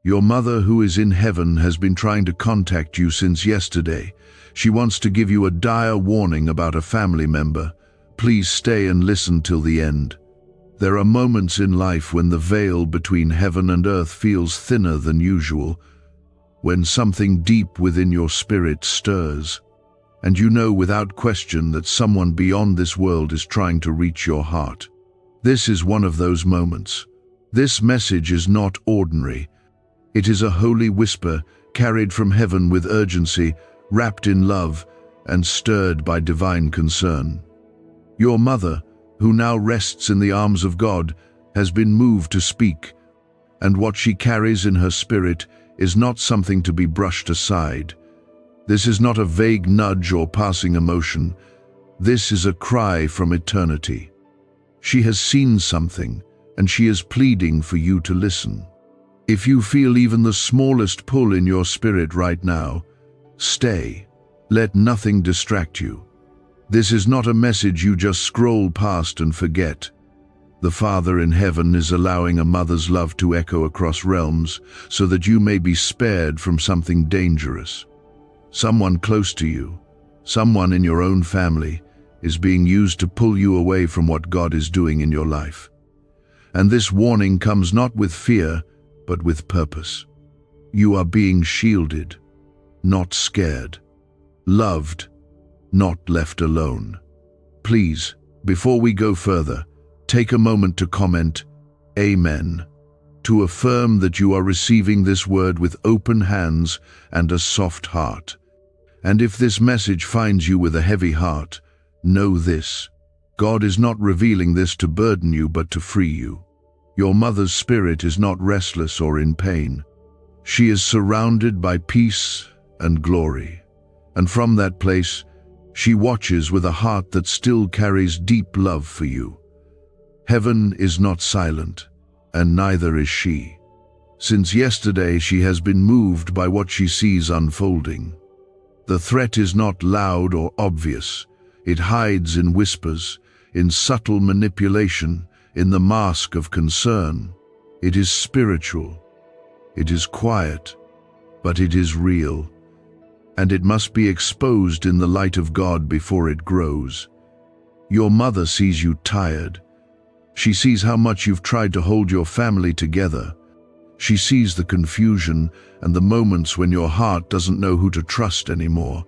Your mother, who is in heaven, has been trying to contact you since yesterday. She wants to give you a dire warning about a family member. Please stay and listen till the end. There are moments in life when the veil between heaven and earth feels thinner than usual, when something deep within your spirit stirs, and you know without question that someone beyond this world is trying to reach your heart. This is one of those moments. This message is not ordinary. It is a holy whisper carried from heaven with urgency, wrapped in love, and stirred by divine concern. Your mother, who now rests in the arms of God, has been moved to speak, and what she carries in her spirit is not something to be brushed aside. This is not a vague nudge or passing emotion. This is a cry from eternity. She has seen something, and she is pleading for you to listen. If you feel even the smallest pull in your spirit right now, stay. Let nothing distract you. This is not a message you just scroll past and forget. The Father in heaven is allowing a mother's love to echo across realms so that you may be spared from something dangerous. Someone close to you, someone in your own family, is being used to pull you away from what God is doing in your life. And this warning comes not with fear, but with purpose. You are being shielded, not scared, loved, not left alone. Please, before we go further, take a moment to comment, Amen, to affirm that you are receiving this word with open hands and a soft heart. And if this message finds you with a heavy heart, know this: God is not revealing this to burden you but to free you. Your mother's spirit is not restless or in pain. She is surrounded by peace and glory. And from that place, she watches with a heart that still carries deep love for you. Heaven is not silent, and neither is she. Since yesterday, she has been moved by what she sees unfolding. The threat is not loud or obvious. It hides in whispers, in subtle manipulation, in the mask of concern. It is spiritual. It is quiet, but it is real. And it must be exposed in the light of God before it grows. Your mother sees you tired. She sees how much you've tried to hold your family together. She sees the confusion and the moments when your heart doesn't know who to trust anymore.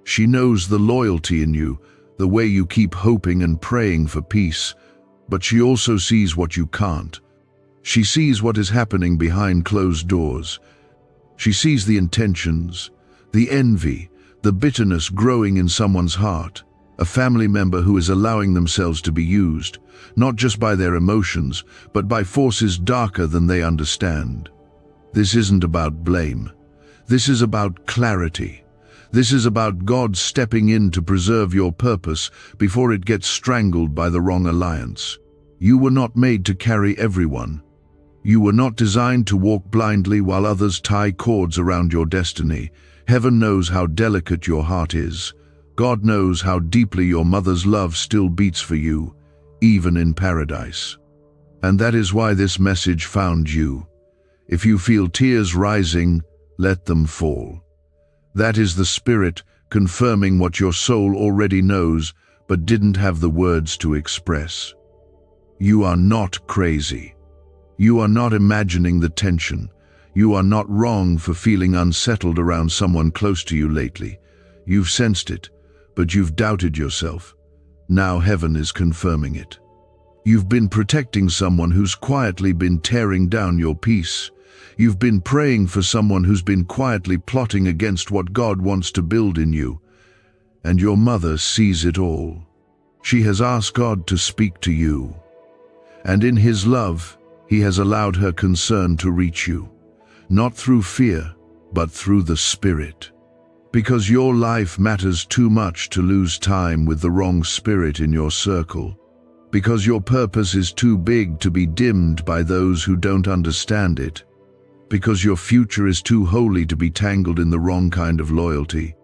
She knows the loyalty in you, the way you keep hoping and praying for peace, but she also sees what you can't. She sees what is happening behind closed doors. She sees the intentions, the envy, the bitterness growing in someone's heart, a family member who is allowing themselves to be used, not just by their emotions, but by forces darker than they understand. This isn't about blame. This is about clarity. This is about God stepping in to preserve your purpose before it gets strangled by the wrong alliance. You were not made to carry everyone. You were not designed to walk blindly while others tie cords around your destiny. Heaven knows how delicate your heart is. God knows how deeply your mother's love still beats for you, even in paradise. And that is why this message found you. If you feel tears rising, let them fall. That is the Spirit confirming what your soul already knows but didn't have the words to express. You are not crazy. You are not imagining the tension. You are not wrong for feeling unsettled around someone close to you lately. You've sensed it, but you've doubted yourself. Now heaven is confirming it. You've been protecting someone who's quietly been tearing down your peace. You've been praying for someone who's been quietly plotting against what God wants to build in you. And your mother sees it all. She has asked God to speak to you. And in His love, He has allowed her concern to reach you. Not through fear, but through the Spirit. Because your life matters too much to lose time with the wrong spirit in your circle. Because your purpose is too big to be dimmed by those who don't understand it. Because your future is too holy to be tangled in the wrong kind of loyalty.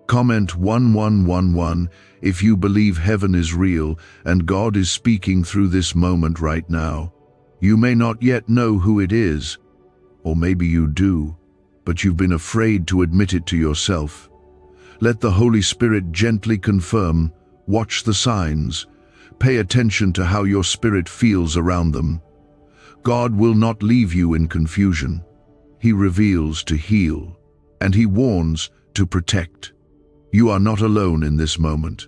Comment 1111 if you believe heaven is real and God is speaking through this moment right now. You may not yet know who it is, Or maybe you do, but you've been afraid to admit it to yourself. Let the Holy Spirit gently confirm. Watch the signs. Pay attention to how your spirit feels around them. God will not leave you in confusion. He reveals to heal, and He warns to protect. You are not alone in this moment.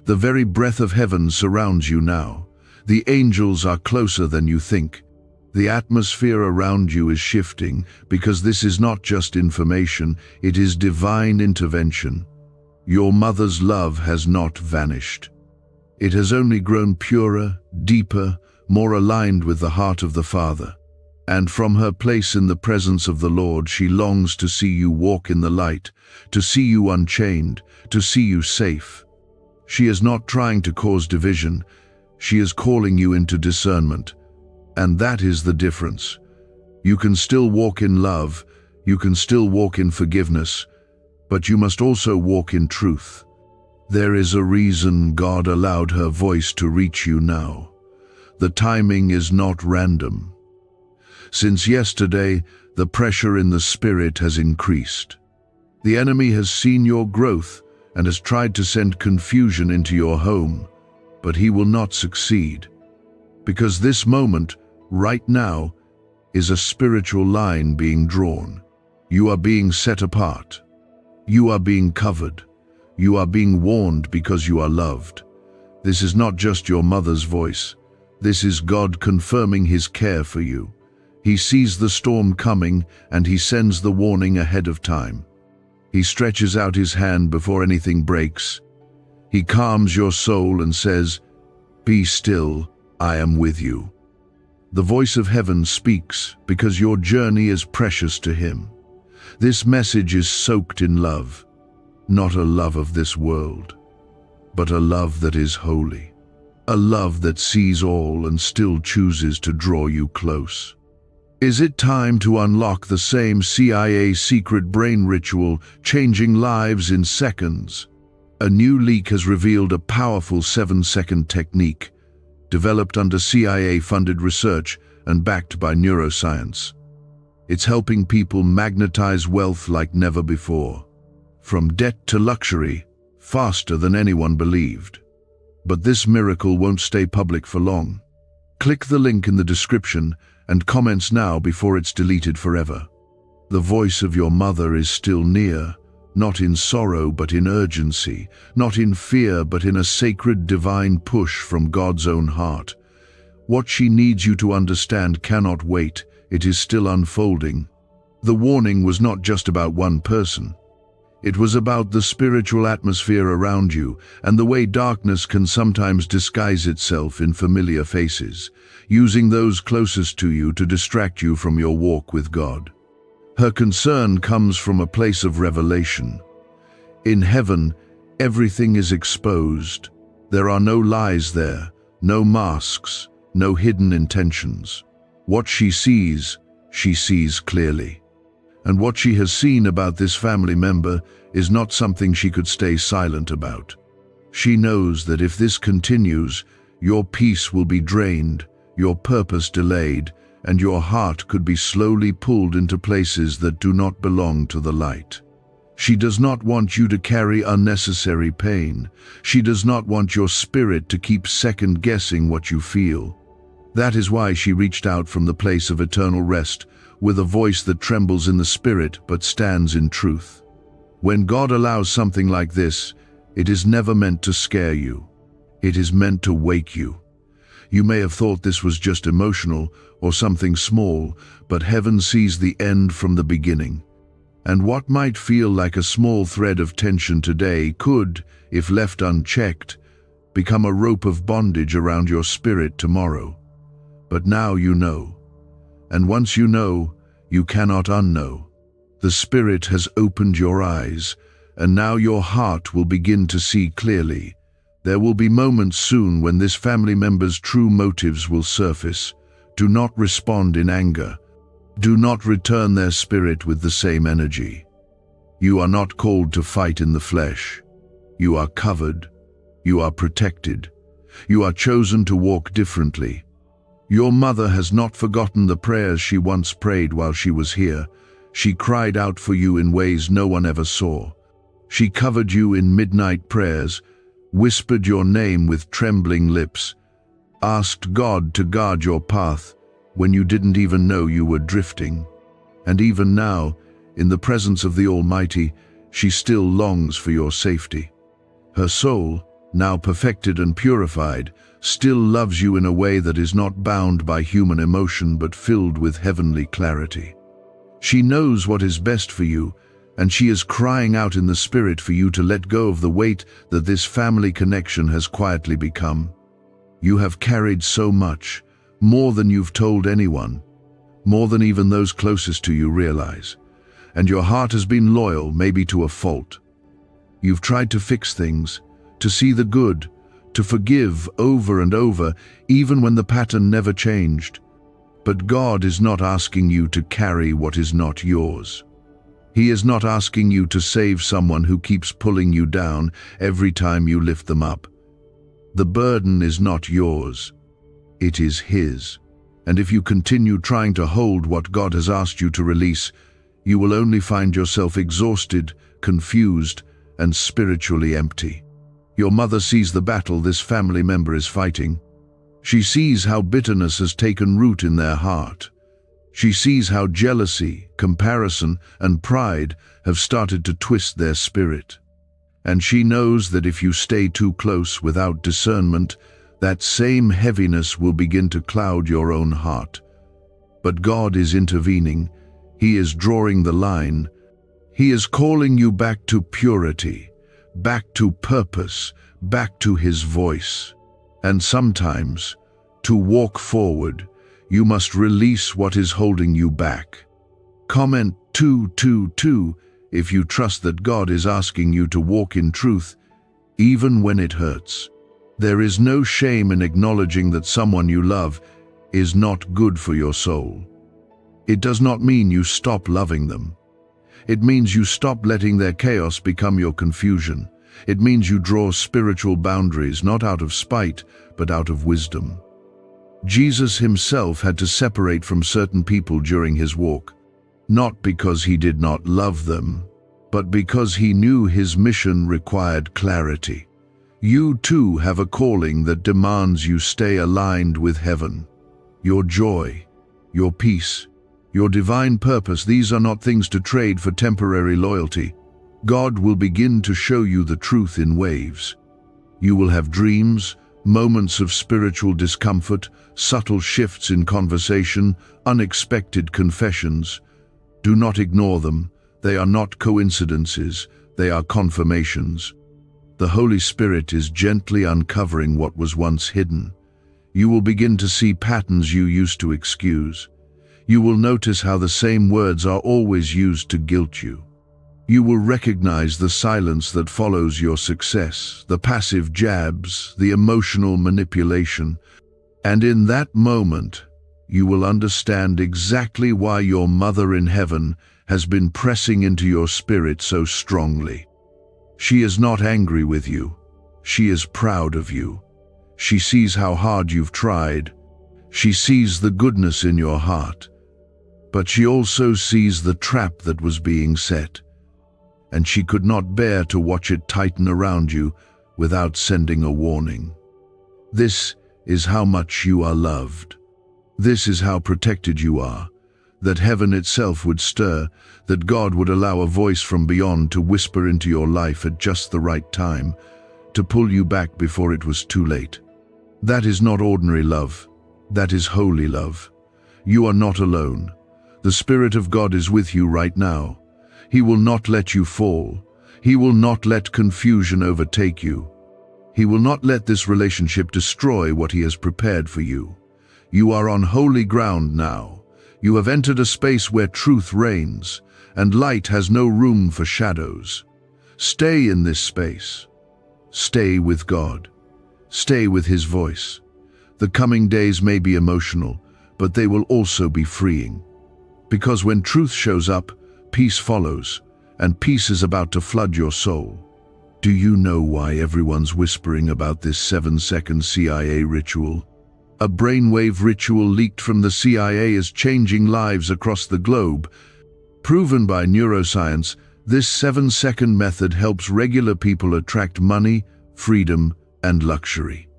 The very breath of heaven surrounds you now. The angels are closer than you think. The atmosphere around you is shifting because this is not just information, it is divine intervention. Your mother's love has not vanished. It has only grown purer, deeper, more aligned with the heart of the Father. And from her place in the presence of the Lord, she longs to see you walk in the light, to see you unchained, to see you safe. She is not trying to cause division. She is calling you into discernment. And that is the difference. You can still walk in love, you can still walk in forgiveness, but you must also walk in truth. There is a reason God allowed her voice to reach you now. The timing is not random. Since yesterday, the pressure in the spirit has increased. The enemy has seen your growth and has tried to send confusion into your home, but he will not succeed. Because this moment, right now, is a spiritual line being drawn. You are being set apart. You are being covered. You are being warned because you are loved. This is not just your mother's voice. This is God confirming His care for you. He sees the storm coming and He sends the warning ahead of time. He stretches out His hand before anything breaks. He calms your soul and says, "Be still, I am with you." The voice of heaven speaks because your journey is precious to Him. This message is soaked in love, not a love of this world, but a love that is holy, a love that sees all and still chooses to draw you close. Is it time to unlock the same CIA secret brain ritual, changing lives in seconds? A new leak has revealed a powerful 7-second technique, developed under CIA-funded research and backed by neuroscience. It's helping people magnetize wealth like never before, from debt to luxury, faster than anyone believed. But this miracle won't stay public for long. Click the link in the description and comments now before it's deleted forever. The voice of your mother is still near, not in sorrow but in urgency, not in fear but in a sacred divine push from God's own heart. What she needs you to understand cannot wait, it is still unfolding. The warning was not just about one person. It was about the spiritual atmosphere around you and the way darkness can sometimes disguise itself in familiar faces, using those closest to you to distract you from your walk with God. Her concern comes from a place of revelation. In heaven, everything is exposed. There are no lies there, no masks, no hidden intentions. What she sees clearly. And what she has seen about this family member is not something she could stay silent about. She knows that if this continues, your peace will be drained, your purpose delayed, and your heart could be slowly pulled into places that do not belong to the light. She does not want you to carry unnecessary pain. She does not want your spirit to keep second-guessing what you feel. That is why she reached out from the place of eternal rest, with a voice that trembles in the spirit but stands in truth. When God allows something like this, it is never meant to scare you. It is meant to wake you. You may have thought this was just emotional or something small, but heaven sees the end from the beginning. And what might feel like a small thread of tension today could, if left unchecked, become a rope of bondage around your spirit tomorrow. But now you know. And once you know, you cannot unknow. The Spirit has opened your eyes, and now your heart will begin to see clearly. There will be moments soon when this family member's true motives will surface. Do not respond in anger. Do not return their spirit with the same energy. You are not called to fight in the flesh. You are covered. You are protected. You are chosen to walk differently. Your mother has not forgotten the prayers she once prayed while she was here. She cried out for you in ways no one ever saw. She covered you in midnight prayers, whispered your name with trembling lips, asked God to guard your path when you didn't even know you were drifting. And even now, in the presence of the Almighty, she still longs for your safety. Her soul, now perfected and purified, still loves you in a way that is not bound by human emotion but filled with heavenly clarity. She knows what is best for you, and she is crying out in the Spirit for you to let go of the weight that this family connection has quietly become. You have carried so much, more than you've told anyone, more than even those closest to you realize. And your heart has been loyal, maybe to a fault. You've tried to fix things, to see the good, to forgive over and over, even when the pattern never changed. But God is not asking you to carry what is not yours. He is not asking you to save someone who keeps pulling you down every time you lift them up. The burden is not yours. It is His. And if you continue trying to hold what God has asked you to release, you will only find yourself exhausted, confused, and spiritually empty. Your mother sees the battle this family member is fighting. She sees how bitterness has taken root in their heart. She sees how jealousy, comparison, and pride have started to twist their spirit. And she knows that if you stay too close without discernment, that same heaviness will begin to cloud your own heart. But God is intervening. He is drawing the line. He is calling you back to purity, back to purpose, back to His voice. And sometimes, to walk forward, you must release what is holding you back. Comment 222 if you trust that God is asking you to walk in truth, even when it hurts. There is no shame in acknowledging that someone you love is not good for your soul. It does not mean you stop loving them. It means you stop letting their chaos become your confusion. It means you draw spiritual boundaries, not out of spite, but out of wisdom. Jesus Himself had to separate from certain people during His walk, not because He did not love them, but because He knew His mission required clarity. You too have a calling that demands you stay aligned with heaven. Your joy, your peace, your divine purpose, these are not things to trade for temporary loyalty. God will begin to show you the truth in waves. You will have dreams, moments of spiritual discomfort, subtle shifts in conversation, unexpected confessions. Do not ignore them. They are not coincidences, they are confirmations. The Holy Spirit is gently uncovering what was once hidden. You will begin to see patterns you used to excuse. You will notice how the same words are always used to guilt you. You will recognize the silence that follows your success, the passive jabs, the emotional manipulation. And in that moment, you will understand exactly why your mother in heaven has been pressing into your spirit so strongly. She is not angry with you. She is proud of you. She sees how hard you've tried. She sees the goodness in your heart. But she also sees the trap that was being set. And she could not bear to watch it tighten around you without sending a warning. This is how much you are loved. This is how protected you are. That heaven itself would stir, that God would allow a voice from beyond to whisper into your life at just the right time, to pull you back before it was too late. That is not ordinary love. That is holy love. You are not alone. The Spirit of God is with you right now. He will not let you fall. He will not let confusion overtake you. He will not let this relationship destroy what He has prepared for you. You are on holy ground now. You have entered a space where truth reigns, and light has no room for shadows. Stay in this space. Stay with God. Stay with His voice. The coming days may be emotional, but they will also be freeing. Because when truth shows up, peace follows, and peace is about to flood your soul. Do you know why everyone's whispering about this 7-second CIA ritual? A brainwave ritual leaked from the CIA is changing lives across the globe. Proven by neuroscience, this 7-second method helps regular people attract money, freedom, and luxury.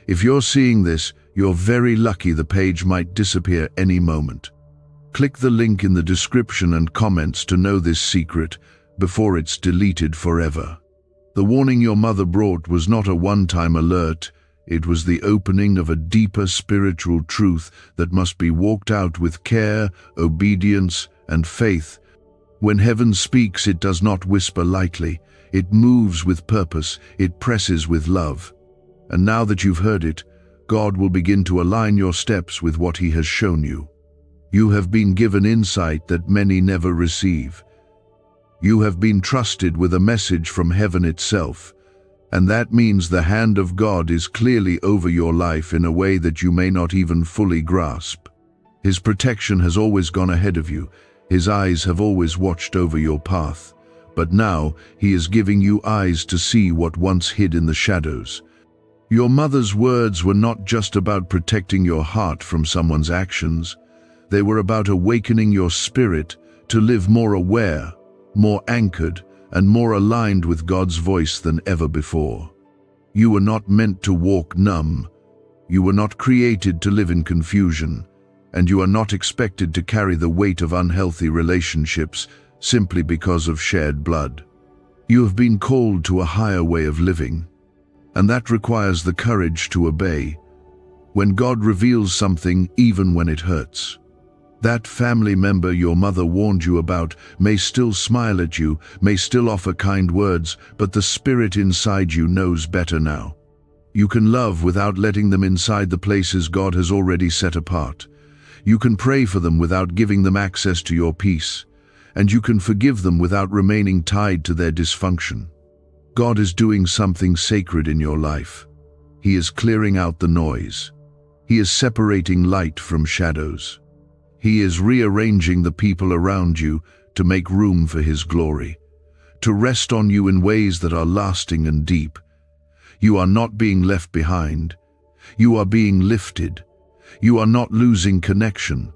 If you're seeing this, you're very lucky. The page might disappear any moment. Click the link in the description and comments to know this secret before it's deleted forever. The warning your mother brought was not a one-time alert. It was the opening of a deeper spiritual truth that must be walked out with care, obedience, and faith. When heaven speaks, it does not whisper lightly. It moves with purpose. It presses with love. And now that you've heard it, God will begin to align your steps with what He has shown you. You have been given insight that many never receive. You have been trusted with a message from heaven itself, and that means the hand of God is clearly over your life in a way that you may not even fully grasp. His protection has always gone ahead of you. His eyes have always watched over your path. But now He is giving you eyes to see what once hid in the shadows. Your mother's words were not just about protecting your heart from someone's actions. They were about awakening your spirit to live more aware, more anchored, and more aligned with God's voice than ever before. You were not meant to walk numb. You were not created to live in confusion, and you are not expected to carry the weight of unhealthy relationships simply because of shared blood. You have been called to a higher way of living, and that requires the courage to obey. When God reveals something, even when it hurts, that family member your mother warned you about may still smile at you, may still offer kind words, but the spirit inside you knows better now. You can love without letting them inside the places God has already set apart. You can pray for them without giving them access to your peace, and you can forgive them without remaining tied to their dysfunction. God is doing something sacred in your life. He is clearing out the noise. He is separating light from shadows. He is rearranging the people around you to make room for His glory, to rest on you in ways that are lasting and deep. You are not being left behind. You are being lifted. You are not losing connection.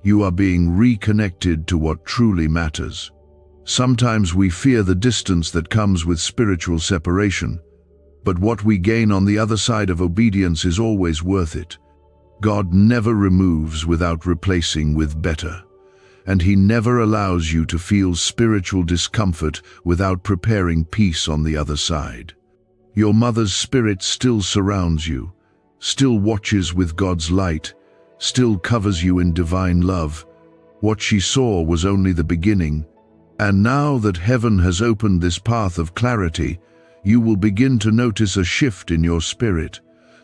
You are being reconnected to what truly matters. Sometimes we fear the distance that comes with spiritual separation, but what we gain on the other side of obedience is always worth it. God never removes without replacing with better, and He never allows you to feel spiritual discomfort without preparing peace on the other side. Your mother's spirit still surrounds you, still watches with God's light, still covers you in divine love. What she saw was only the beginning, and now that heaven has opened this path of clarity, you will begin to notice a shift in your spirit.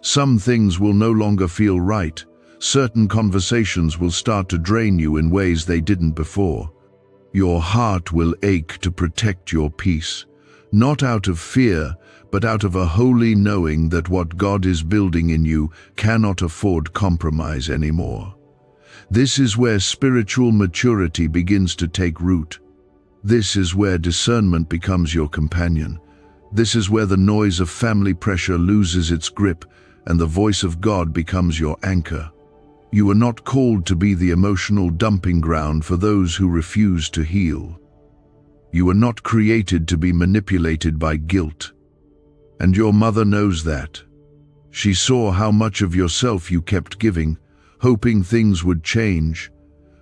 Some things will no longer feel right. Certain conversations will start to drain you in ways they didn't before. Your heart will ache to protect your peace, not out of fear, but out of a holy knowing that what God is building in you cannot afford compromise anymore. This is where spiritual maturity begins to take root. This is where discernment becomes your companion. This is where the noise of family pressure loses its grip and the voice of God becomes your anchor. You are not called to be the emotional dumping ground for those who refuse to heal. You are not created to be manipulated by guilt. And your mother knows that. She saw how much of yourself you kept giving, hoping things would change.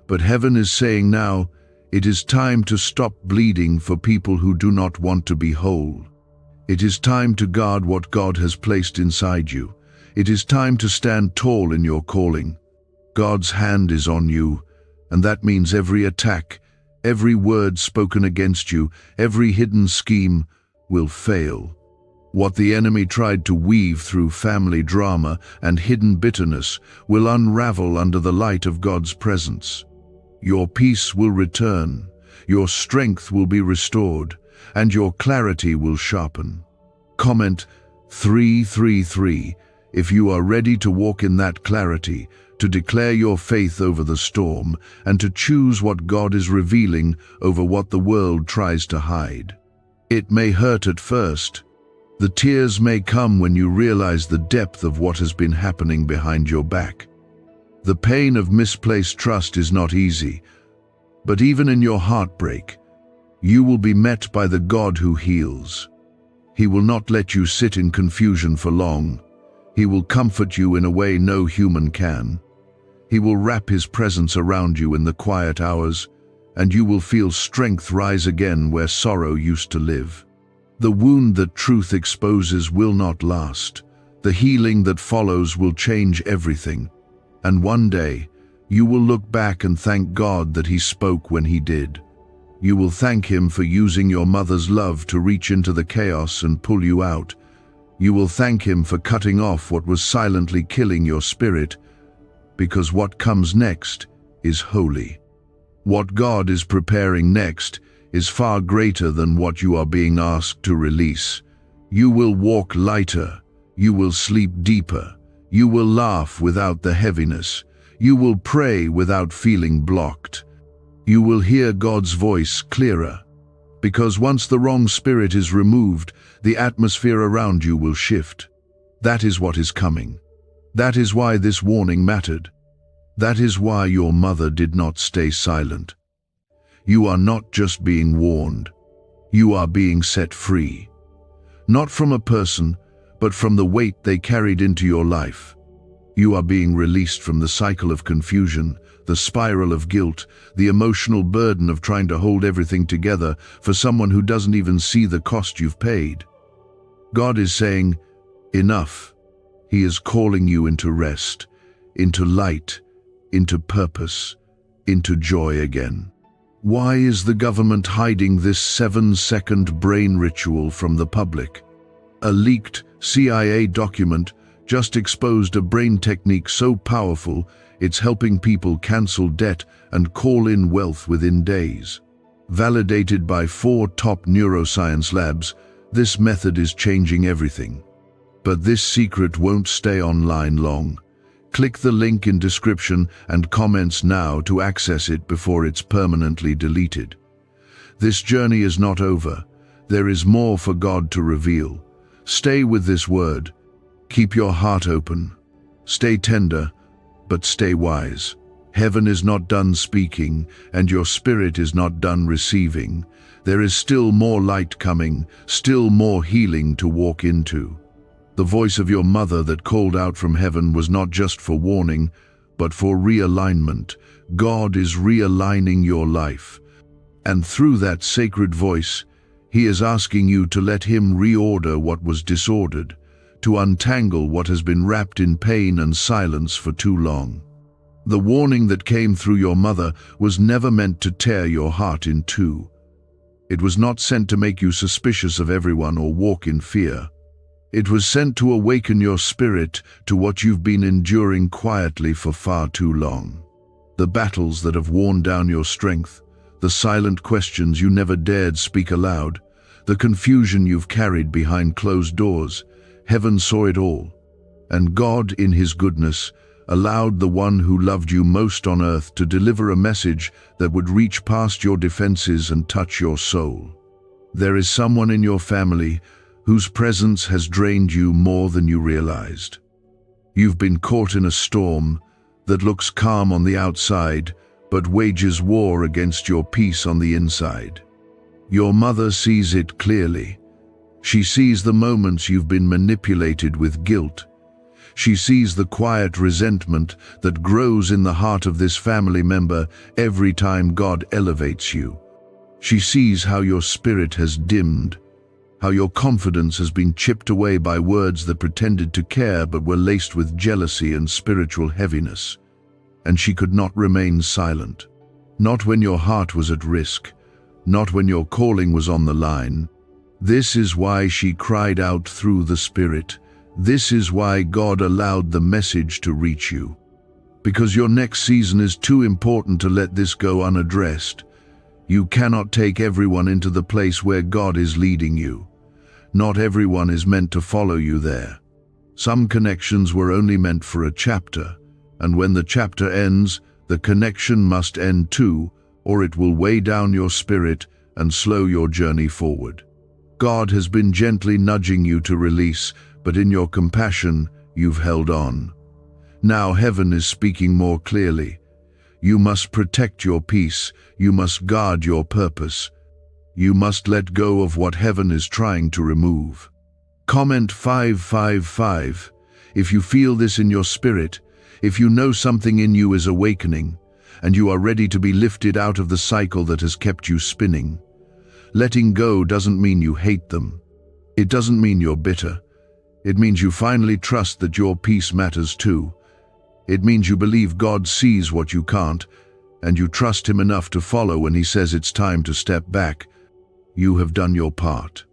But heaven is saying now, it is time to stop bleeding for people who do not want to be whole. It is time to guard what God has placed inside you. It is time to stand tall in your calling. God's hand is on you, and that means every attack, every word spoken against you, every hidden scheme will fail. What the enemy tried to weave through family drama and hidden bitterness will unravel under the light of God's presence. Your peace will return, your strength will be restored, and your clarity will sharpen. Comment 333 if you are ready to walk in that clarity, to declare your faith over the storm, and to choose what God is revealing over what the world tries to hide. It may hurt at first. The tears may come when you realize the depth of what has been happening behind your back. The pain of misplaced trust is not easy, but even in your heartbreak, you will be met by the God who heals. He will not let you sit in confusion for long. He will comfort you in a way no human can. He will wrap His presence around you in the quiet hours, and you will feel strength rise again where sorrow used to live. The wound that truth exposes will not last. The healing that follows will change everything. And one day, you will look back and thank God that He spoke when He did. You will thank Him for using your mother's love to reach into the chaos and pull you out. You will thank Him for cutting off what was silently killing your spirit, because what comes next is holy. What God is preparing next is far greater than what you are being asked to release. You will walk lighter. You will sleep deeper. You will laugh without the heaviness. You will pray without feeling blocked. You will hear God's voice clearer. Because once the wrong spirit is removed, the atmosphere around you will shift. That is what is coming. That is why this warning mattered. That is why your mother did not stay silent. You are not just being warned. You are being set free. Not from a person, but from the weight they carried into your life. You are being released from the cycle of confusion, the spiral of guilt, the emotional burden of trying to hold everything together for someone who doesn't even see the cost you've paid. God is saying, enough. He is calling you into rest, into light, into purpose, into joy again. Why is the government hiding this 7-second brain ritual from the public? A leaked CIA document just exposed a brain technique so powerful it's helping people cancel debt and call in wealth within days. Validated by 4 top neuroscience labs, this method is changing everything. But this secret won't stay online long. Click the link in description and comments now to access it before it's permanently deleted. This journey is not over. There is more for God to reveal. Stay with this word. Keep your heart open. Stay tender, but stay wise. Heaven is not done speaking, and your spirit is not done receiving. There is still more light coming, still more healing to walk into. The voice of your mother that called out from heaven was not just for warning, but for realignment. God is realigning your life. And through that sacred voice, He is asking you to let Him reorder what was disordered, to untangle what has been wrapped in pain and silence for too long. The warning that came through your mother was never meant to tear your heart in two. It was not sent to make you suspicious of everyone or walk in fear. It was sent to awaken your spirit to what you've been enduring quietly for far too long. The battles that have worn down your strength, the silent questions you never dared speak aloud, the confusion you've carried behind closed doors, heaven saw it all. And God, in His goodness, allowed the one who loved you most on earth to deliver a message that would reach past your defenses and touch your soul. There is someone in your family whose presence has drained you more than you realized. You've been caught in a storm that looks calm on the outside, but wages war against your peace on the inside. Your mother sees it clearly. She sees the moments you've been manipulated with guilt. She sees the quiet resentment that grows in the heart of this family member every time God elevates you. She sees how your spirit has dimmed, how your confidence has been chipped away by words that pretended to care but were laced with jealousy and spiritual heaviness. And she could not remain silent. Not when your heart was at risk, not when your calling was on the line. This is why she cried out through the Spirit. This is why God allowed the message to reach you. Because your next season is too important to let this go unaddressed. You cannot take everyone into the place where God is leading you. Not everyone is meant to follow you there. Some connections were only meant for a chapter, and when the chapter ends, the connection must end too, or it will weigh down your spirit and slow your journey forward. God has been gently nudging you to release, but in your compassion, you've held on. Now heaven is speaking more clearly. You must protect your peace. You must guard your purpose. You must let go of what heaven is trying to remove. Comment 555 if you feel this in your spirit, if you know something in you is awakening, and you are ready to be lifted out of the cycle that has kept you spinning. Letting go doesn't mean you hate them. It doesn't mean you're bitter. It means you finally trust that your peace matters too. It means you believe God sees what you can't, and you trust Him enough to follow when He says it's time to step back. You have done your part.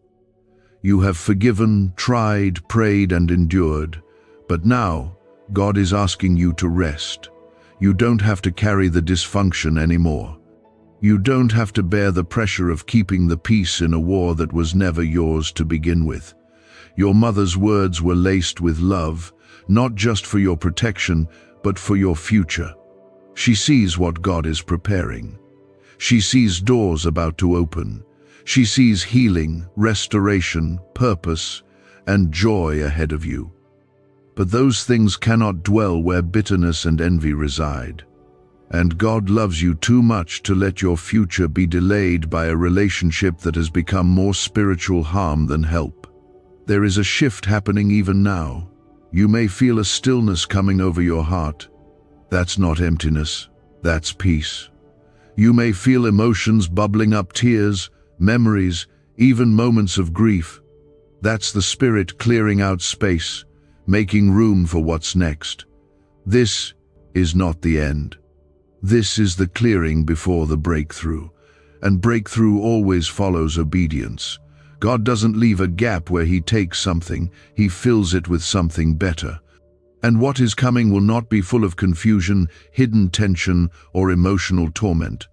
You have forgiven, tried, prayed, and endured. But now, God is asking you to rest. You don't have to carry the dysfunction anymore. You don't have to bear the pressure of keeping the peace in a war that was never yours to begin with. Your mother's words were laced with love, not just for your protection, but for your future. She sees what God is preparing. She sees doors about to open. She sees healing, restoration, purpose, and joy ahead of you. But those things cannot dwell where bitterness and envy reside. And God loves you too much to let your future be delayed by a relationship that has become more spiritual harm than help. There is a shift happening even now. You may feel a stillness coming over your heart. That's not emptiness, that's peace. You may feel emotions bubbling up, tears, memories, even moments of grief. That's the Spirit clearing out space, making room for what's next. This is not the end. This is the clearing before the breakthrough. And breakthrough always follows obedience. God doesn't leave a gap where He takes something, He fills it with something better. And what is coming will not be full of confusion, hidden tension, or emotional torment.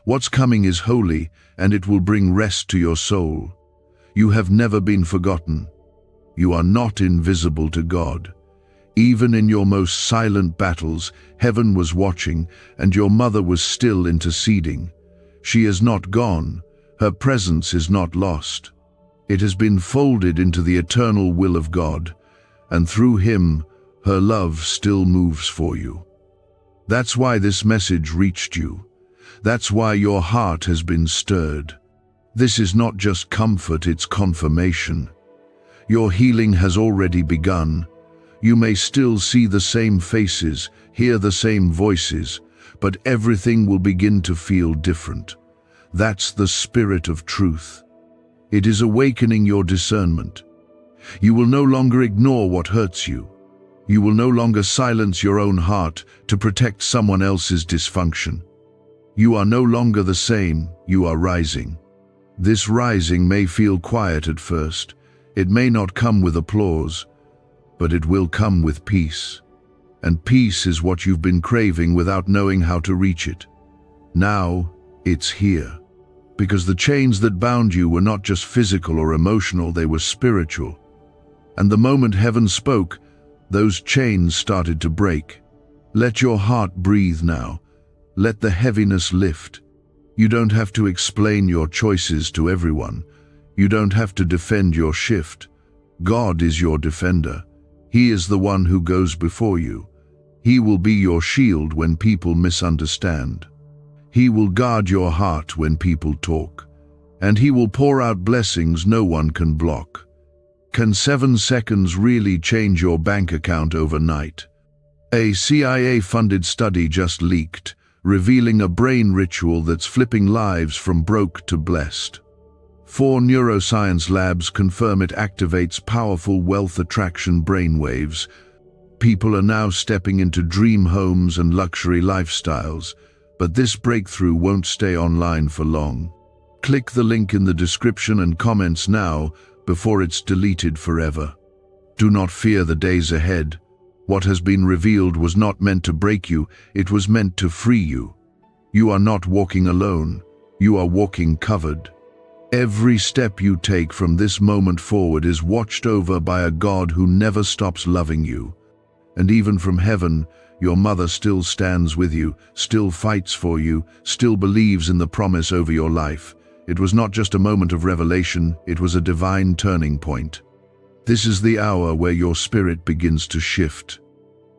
What's coming is holy, and it will bring rest to your soul. You have never been forgotten. You are not invisible to God. Even in your most silent battles, heaven was watching, and your mother was still interceding. She is not gone. Her presence is not lost. It has been folded into the eternal will of God, and through Him, her love still moves for you. That's why this message reached you. That's why your heart has been stirred. This is not just comfort, it's confirmation. Your healing has already begun. You may still see the same faces, hear the same voices, but everything will begin to feel different. That's the Spirit of truth. It is awakening your discernment. You will no longer ignore what hurts you. You will no longer silence your own heart to protect someone else's dysfunction. You are no longer the same, you are rising. This rising may feel quiet at first. It may not come with applause, but it will come with peace. And peace is what you've been craving without knowing how to reach it. Now, it's here. Because the chains that bound you were not just physical or emotional, they were spiritual. And the moment heaven spoke, those chains started to break. Let your heart breathe now. Let the heaviness lift. You don't have to explain your choices to everyone. You don't have to defend your shift. God is your defender. He is the one who goes before you. He will be your shield when people misunderstand. He will guard your heart when people talk. And He will pour out blessings no one can block. Can 7 seconds really change your bank account overnight? A CIA-funded study just leaked, revealing a brain ritual that's flipping lives from broke to blessed. 4 neuroscience labs confirm it activates powerful wealth attraction brainwaves. People are now stepping into dream homes and luxury lifestyles, but this breakthrough won't stay online for long. Click the link in the description and comments now before it's deleted forever. Do not fear the days ahead. What has been revealed was not meant to break you, it was meant to free you. You are not walking alone, you are walking covered. Every step you take from this moment forward is watched over by a God who never stops loving you. And even from heaven, your mother still stands with you, still fights for you, still believes in the promise over your life. It was not just a moment of revelation, it was a divine turning point. This is the hour where your spirit begins to shift.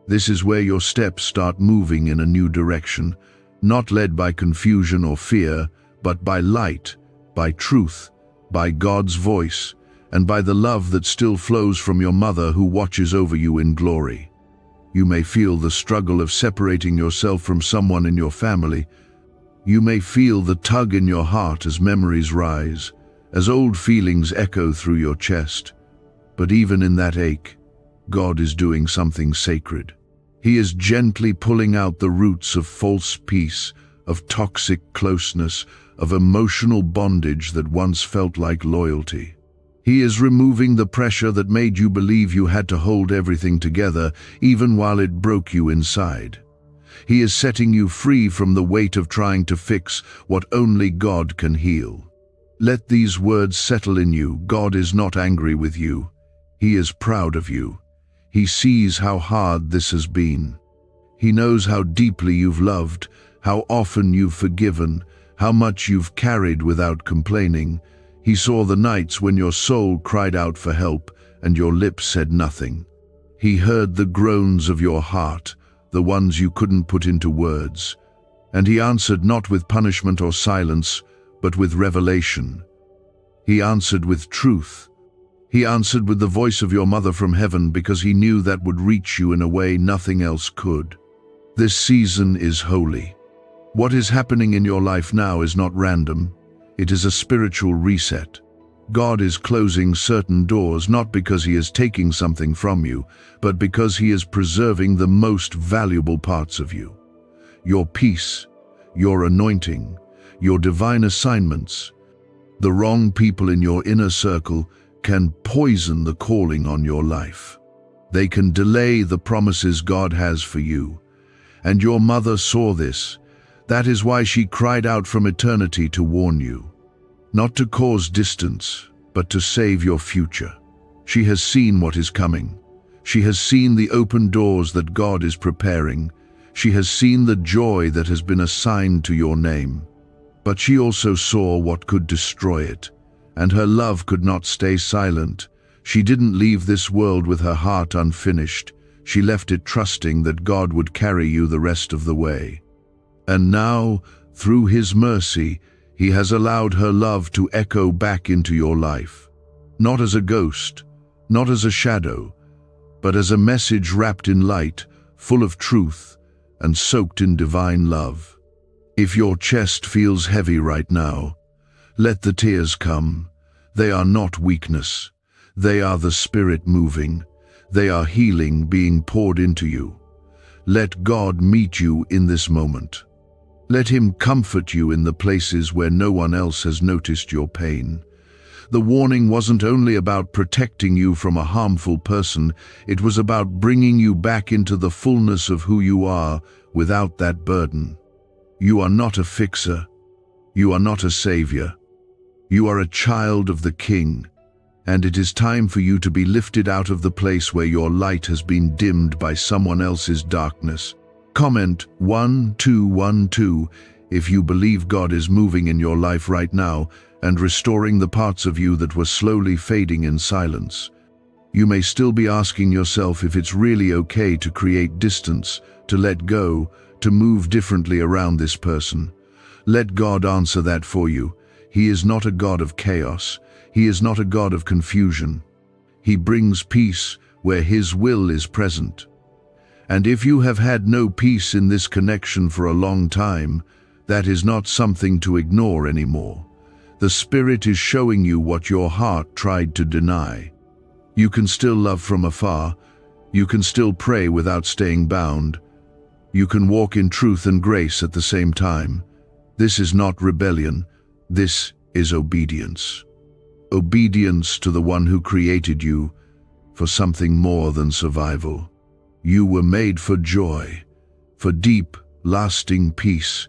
This is where your steps start moving in a new direction, not led by confusion or fear, but by light, by truth, by God's voice, and by the love that still flows from your mother who watches over you in glory. You may feel the struggle of separating yourself from someone in your family. You may feel the tug in your heart as memories rise, as old feelings echo through your chest. But even in that ache, God is doing something sacred. He is gently pulling out the roots of false peace, of toxic closeness, of emotional bondage that once felt like loyalty. He is removing the pressure that made you believe you had to hold everything together, even while it broke you inside. He is setting you free from the weight of trying to fix what only God can heal. Let these words settle in you. God is not angry with you. He is proud of you. He sees how hard this has been. He knows how deeply you've loved, how often you've forgiven, how much you've carried without complaining. He saw the nights when your soul cried out for help and your lips said nothing. He heard the groans of your heart, the ones you couldn't put into words. And he answered not with punishment or silence, but with revelation. He answered with truth. He answered with the voice of your mother from heaven because he knew that would reach you in a way nothing else could. This season is holy. What is happening in your life now is not random. It is a spiritual reset. God is closing certain doors not because he is taking something from you, but because he is preserving the most valuable parts of you. Your peace, your anointing, your divine assignments. The wrong people in your inner circle can poison the calling on your life. They can delay the promises God has for you. And your mother saw this. That is why she cried out from eternity to warn you. Not to cause distance, but to save your future. She has seen what is coming. She has seen the open doors that God is preparing. She has seen the joy that has been assigned to your name. But she also saw what could destroy it. And her love could not stay silent. She didn't leave this world with her heart unfinished. She left it trusting that God would carry you the rest of the way. And now, through his mercy, he has allowed her love to echo back into your life. Not as a ghost, not as a shadow, but as a message wrapped in light, full of truth, and soaked in divine love. If your chest feels heavy right now, let the tears come. They are not weakness. They are the Spirit moving. They are healing being poured into you. Let God meet you in this moment. Let him comfort you in the places where no one else has noticed your pain. The warning wasn't only about protecting you from a harmful person, it was about bringing you back into the fullness of who you are without that burden. You are not a fixer. You are not a savior. You are a child of the King, and it is time for you to be lifted out of the place where your light has been dimmed by someone else's darkness. Comment 1212 if you believe God is moving in your life right now and restoring the parts of you that were slowly fading in silence. You may still be asking yourself if it's really okay to create distance, to let go, to move differently around this person. Let God answer that for you. He is not a God of chaos. He is not a God of confusion. He brings peace where his will is present. And if you have had no peace in this connection for a long time, that is not something to ignore anymore. The Spirit is showing you what your heart tried to deny. You can still love from afar. You can still pray without staying bound. You can walk in truth and grace at the same time. This is not rebellion. This is obedience. Obedience to the one who created you for something more than survival. You were made for joy, for deep, lasting peace,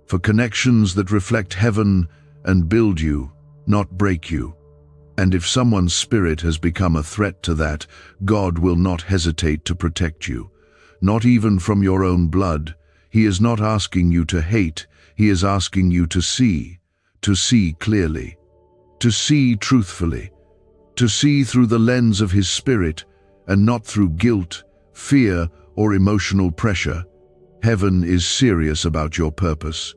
for connections that reflect heaven and build you, not break you. And if someone's spirit has become a threat to that, God will not hesitate to protect you, not even from your own blood. He is not asking you to hate, he is asking you to see, to see clearly, to see truthfully, to see through the lens of His Spirit and not through guilt, fear, or emotional pressure. Heaven is serious about your purpose.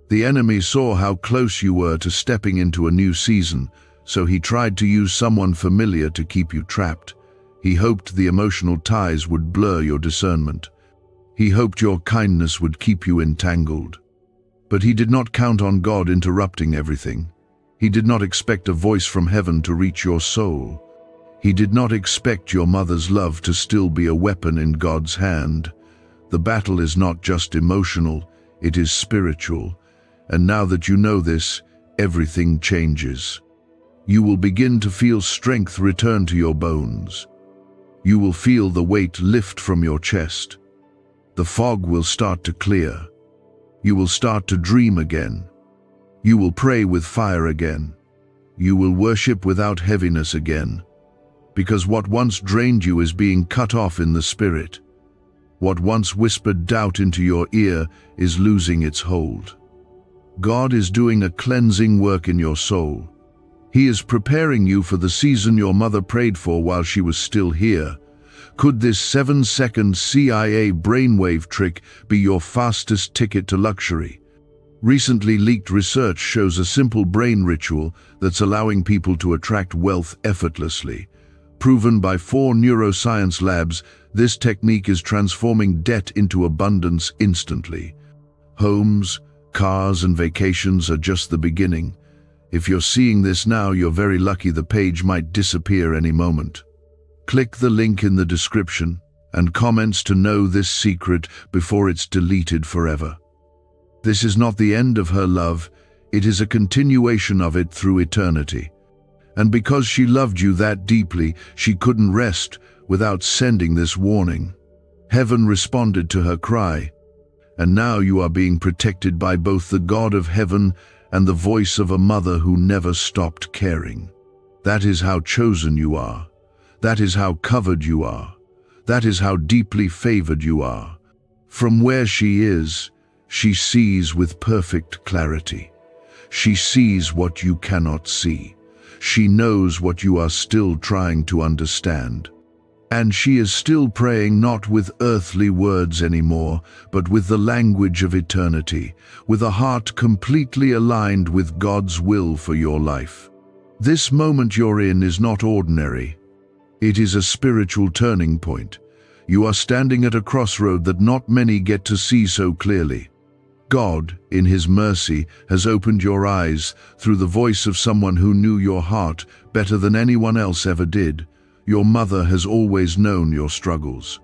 The enemy saw how close you were to stepping into a new season, so he tried to use someone familiar to keep you trapped. He hoped the emotional ties would blur your discernment. He hoped your kindness would keep you entangled. But he did not count on God interrupting everything. He did not expect a voice from heaven to reach your soul. He did not expect your mother's love to still be a weapon in God's hand. The battle is not just emotional, it is spiritual. And now that you know this, everything changes. You will begin to feel strength return to your bones. You will feel the weight lift from your chest. The fog will start to clear. You will start to dream again. You will pray with fire again. You will worship without heaviness again. Because what once drained you is being cut off in the spirit. What once whispered doubt into your ear is losing its hold. God is doing a cleansing work in your soul. He is preparing you for the season your mother prayed for while she was still here. Could this 7-second CIA brainwave trick be your fastest ticket to luxury? Recently leaked research shows a simple brain ritual that's allowing people to attract wealth effortlessly. Proven by 4 neuroscience labs, this technique is transforming debt into abundance instantly. Homes, cars, and vacations are just the beginning. If you're seeing this now, you're very lucky. The page might disappear any moment. Click the link in the description and comments to know this secret before it's deleted forever. This is not the end of her love, it is a continuation of it through eternity. And because she loved you that deeply, she couldn't rest without sending this warning. Heaven responded to her cry, and now you are being protected by both the God of heaven and the voice of a mother who never stopped caring. That is how chosen you are. That is how covered you are. That is how deeply favored you are. From where she is, she sees with perfect clarity. She sees what you cannot see. She knows what you are still trying to understand. And she is still praying not with earthly words anymore, but with the language of eternity, with a heart completely aligned with God's will for your life. This moment you're in is not ordinary. It is a spiritual turning point. You are standing at a crossroad that not many get to see so clearly. God, in His mercy, has opened your eyes through the voice of someone who knew your heart better than anyone else ever did. Your mother has always known your struggles.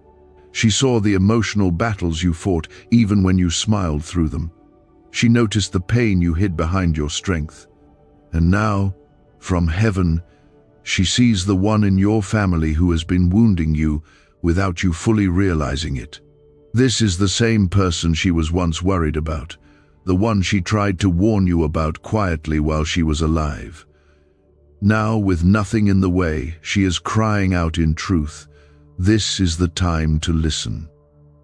She saw the emotional battles you fought even when you smiled through them. She noticed the pain you hid behind your strength. And now, from heaven, she sees the one in your family who has been wounding you without you fully realizing it. This is the same person she was once worried about, the one she tried to warn you about quietly while she was alive. Now, with nothing in the way, she is crying out in truth. This is the time to listen.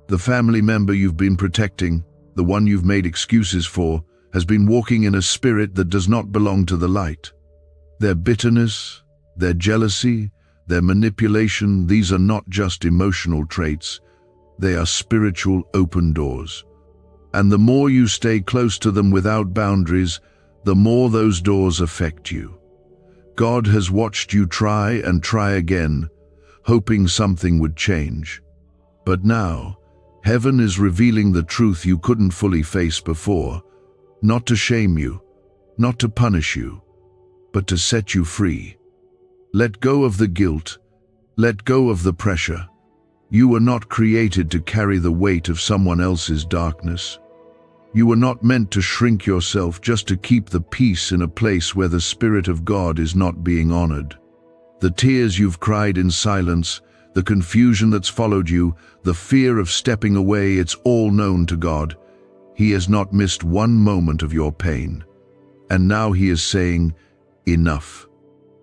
The family member you've been protecting, the one you've made excuses for, has been walking in a spirit that does not belong to the light. Their bitterness, their jealousy, their manipulation, these are not just emotional traits. They are spiritual open doors. And the more you stay close to them without boundaries, the more those doors affect you. God has watched you try and try again, hoping something would change. But now, heaven is revealing the truth you couldn't fully face before, not to shame you, not to punish you, but to set you free. Let go of the guilt, let go of the pressure. You were not created to carry the weight of someone else's darkness. You were not meant to shrink yourself just to keep the peace in a place where the Spirit of God is not being honored. The tears you've cried in silence, the confusion that's followed you, the fear of stepping away, it's all known to God. He has not missed one moment of your pain. And now He is saying, enough.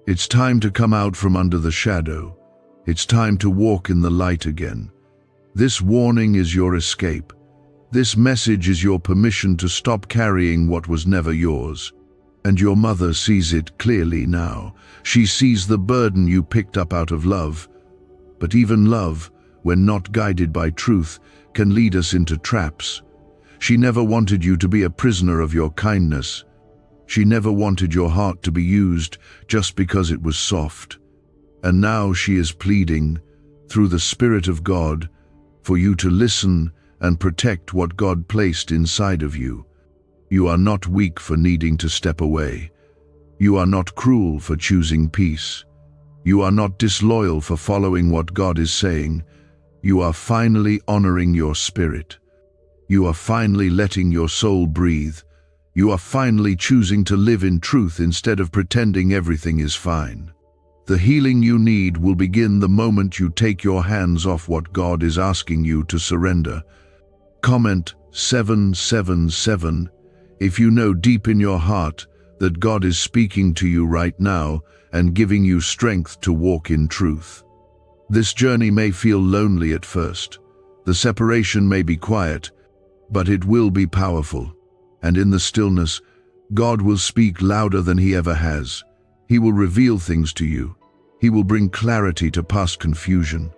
It's time to come out from under the shadow. It's time to walk in the light again. This warning is your escape. This message is your permission to stop carrying what was never yours. And your mother sees it clearly now. She sees the burden you picked up out of love. But even love, when not guided by truth, can lead us into traps. She never wanted you to be a prisoner of your kindness. She never wanted your heart to be used just because it was soft. And now she is pleading, through the Spirit of God, for you to listen and protect what God placed inside of you. You are not weak for needing to step away. You are not cruel for choosing peace. You are not disloyal for following what God is saying. You are finally honoring your spirit. You are finally letting your soul breathe. You are finally choosing to live in truth instead of pretending everything is fine. The healing you need will begin the moment you take your hands off what God is asking you to surrender. Comment 777 if you know deep in your heart that God is speaking to you right now and giving you strength to walk in truth. This journey may feel lonely at first. The separation may be quiet, but it will be powerful. And in the stillness, God will speak louder than He ever has. He will reveal things to you. He will bring clarity to past confusion.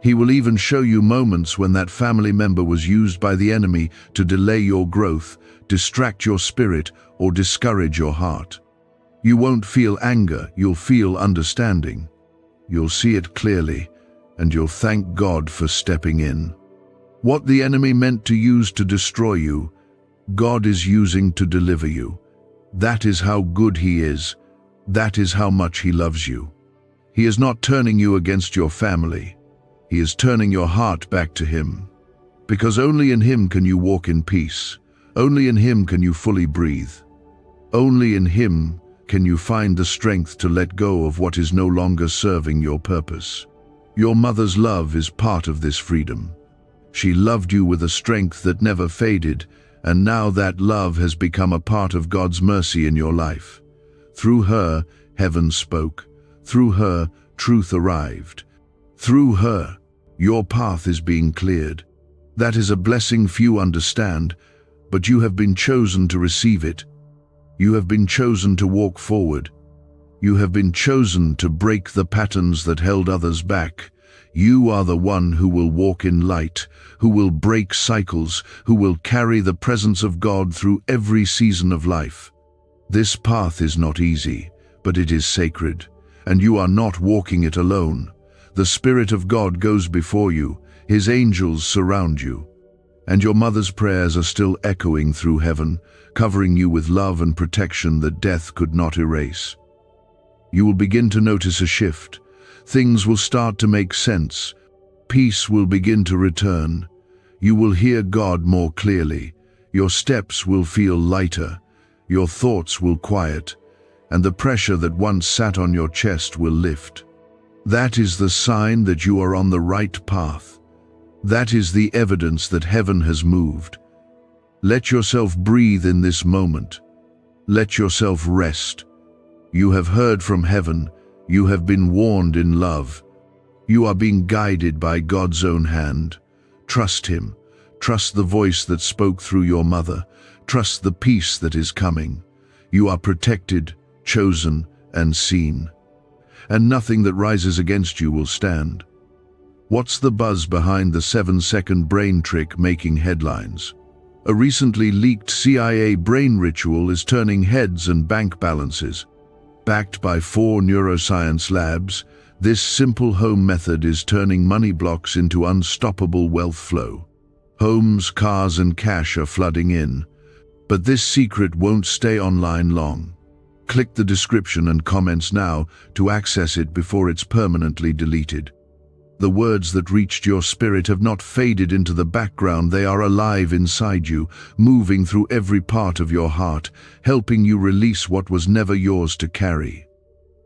He will even show you moments when that family member was used by the enemy to delay your growth, distract your spirit, or discourage your heart. You won't feel anger, you'll feel understanding. You'll see it clearly, and you'll thank God for stepping in. What the enemy meant to use to destroy you, God is using to deliver you. That is how good He is. That is how much He loves you. He is not turning you against your family. He is turning your heart back to Him. Because only in Him can you walk in peace. Only in Him can you fully breathe. Only in Him can you find the strength to let go of what is no longer serving your purpose. Your mother's love is part of this freedom. She loved you with a strength that never faded, and now that love has become a part of God's mercy in your life. Through her, heaven spoke. Through her, truth arrived. Through her, your path is being cleared. That is a blessing few understand, but you have been chosen to receive it. You have been chosen to walk forward. You have been chosen to break the patterns that held others back. You are the one who will walk in light, who will break cycles, who will carry the presence of God through every season of life. This path is not easy, but it is sacred, and you are not walking it alone. The Spirit of God goes before you, His angels surround you, and your mother's prayers are still echoing through heaven, covering you with love and protection that death could not erase. You will begin to notice a shift. Things will start to make sense. Peace will begin to return. You will hear God more clearly. Your steps will feel lighter. Your thoughts will quiet, and the pressure that once sat on your chest will lift. That is the sign that you are on the right path. That is the evidence that heaven has moved. Let yourself breathe in this moment. Let yourself rest. You have heard from heaven. You have been warned in love. You are being guided by God's own hand. Trust Him. Trust the voice that spoke through your mother. Trust the peace that is coming. You are protected, chosen, and seen. And nothing that rises against you will stand. What's the buzz behind the 7-second brain trick making headlines? A recently leaked CIA brain ritual is turning heads and bank balances. Backed by 4 neuroscience labs, this simple home method is turning money blocks into unstoppable wealth flow. Homes, cars, and cash are flooding in. But this secret won't stay online long. Click the description and comments now to access it before it's permanently deleted. The words that reached your spirit have not faded into the background. They are alive inside you, moving through every part of your heart, helping you release what was never yours to carry.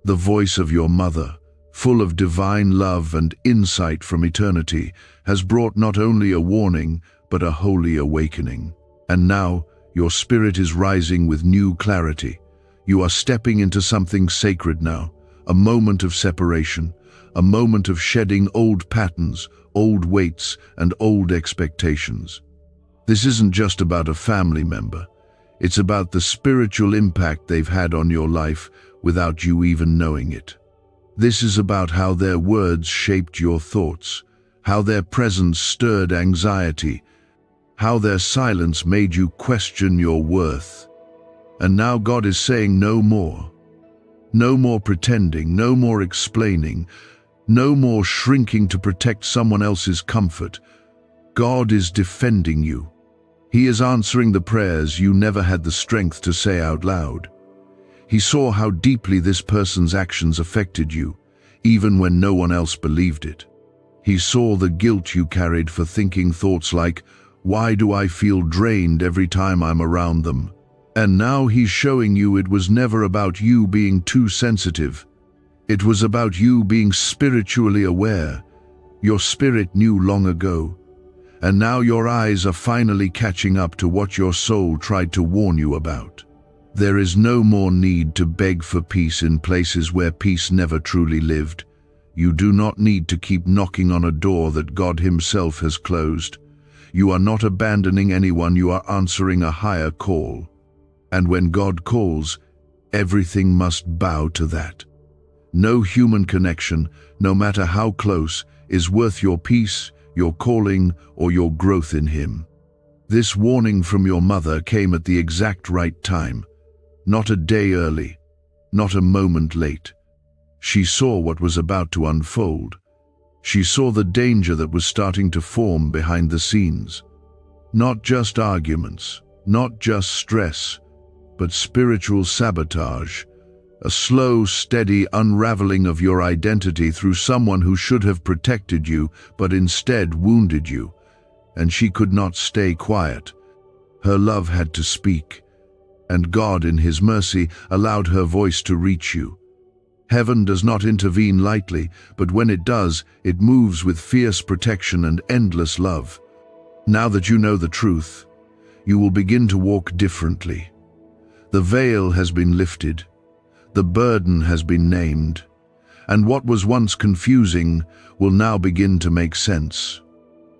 The voice of your mother, full of divine love and insight from eternity, has brought not only a warning, but a holy awakening. And now, your spirit is rising with new clarity. You are stepping into something sacred now, a moment of separation, a moment of shedding old patterns, old weights, and old expectations. This isn't just about a family member. It's about the spiritual impact they've had on your life without you even knowing it. This is about how their words shaped your thoughts, how their presence stirred anxiety, how their silence made you question your worth. And now God is saying no more. No more pretending, no more explaining, no more shrinking to protect someone else's comfort. God is defending you. He is answering the prayers you never had the strength to say out loud. He saw how deeply this person's actions affected you, even when no one else believed it. He saw the guilt you carried for thinking thoughts like, "Why do I feel drained every time I'm around them?" And now he's showing you it was never about you being too sensitive. It was about you being spiritually aware. Your spirit knew long ago. And now your eyes are finally catching up to what your soul tried to warn you about. There is no more need to beg for peace in places where peace never truly lived. You do not need to keep knocking on a door that God Himself has closed. You are not abandoning anyone, you are answering a higher call. And when God calls, everything must bow to that. No human connection, no matter how close, is worth your peace, your calling, or your growth in Him. This warning from your mother came at the exact right time, not a day early, not a moment late. She saw what was about to unfold. She saw the danger that was starting to form behind the scenes. Not just arguments, not just stress, but spiritual sabotage. A slow, steady unraveling of your identity through someone who should have protected you, but instead wounded you. And she could not stay quiet. Her love had to speak, and God in His mercy allowed her voice to reach you. Heaven does not intervene lightly, but when it does, it moves with fierce protection and endless love. Now that you know the truth, you will begin to walk differently. The veil has been lifted. The burden has been named, and what was once confusing will now begin to make sense.